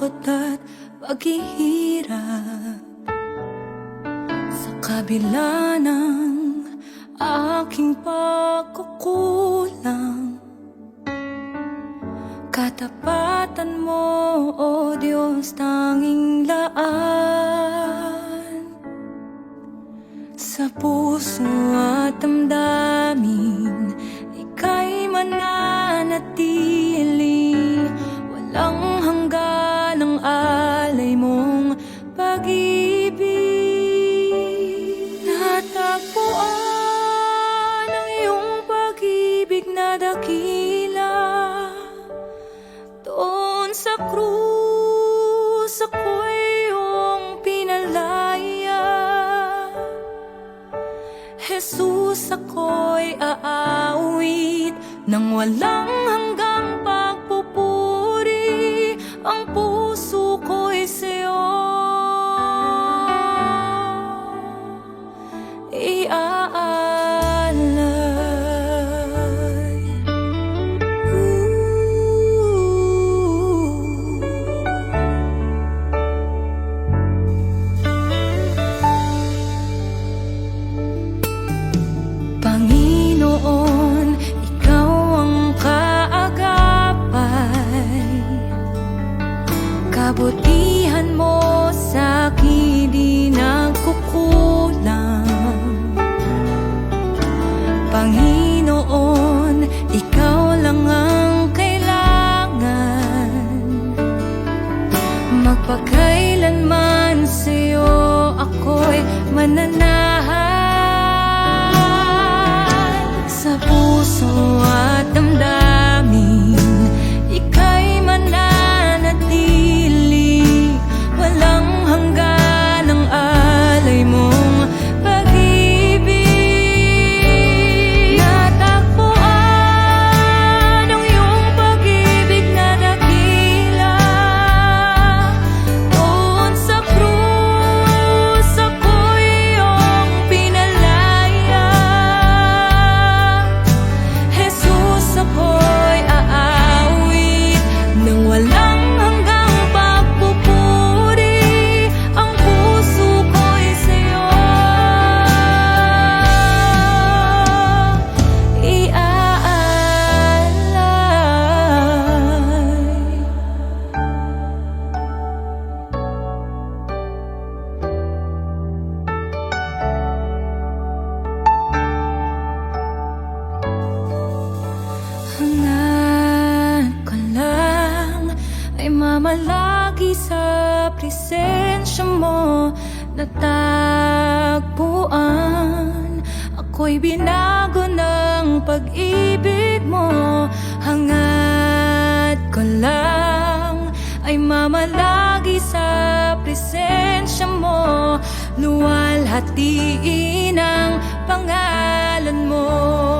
takot at paghihirap. Sa kabila ng aking pagkukulang, katapatan mo, O Diyos, tanging laan. Sa puso at damdamin, ika'y mananatili. Walang hanggan ang alay mong pag-ibig. Natagpuan ang iyong pag-ibig na dakila. Doon sa krus ako'y iyong pinalaya. Jesus, ako'y aawit nang walang hanggang pagpupuri. Ang puso ko'y sa'yo iaalay. Panginoon, ikaw ang kaagapay. Kabutihan mo sa'kin di nagkukulang. Panginoon, ikaw lang ang kailangan. Magpakailanman sa'yo ako'y mananahan. Sa puso at damdamin, ika'y mananatili. Walang hanggan ang alay mong pag-ibig. Natagpuan ang iyong pag-ibig na dakila. Doon sa krus ako'y iyong pinalaya. Jesus, ako'y aawit nang walang hanggang pagpupuri. Ang puso ko'y sa'yo iaalay. Hangad ko lang ay mamalagi sa presensya mo. Natagpuan ako'y binago ng pag-ibig mo. Hangad ko lang ay mamalagi sa presensya mo. Luwalhatiin ang pangalan mo.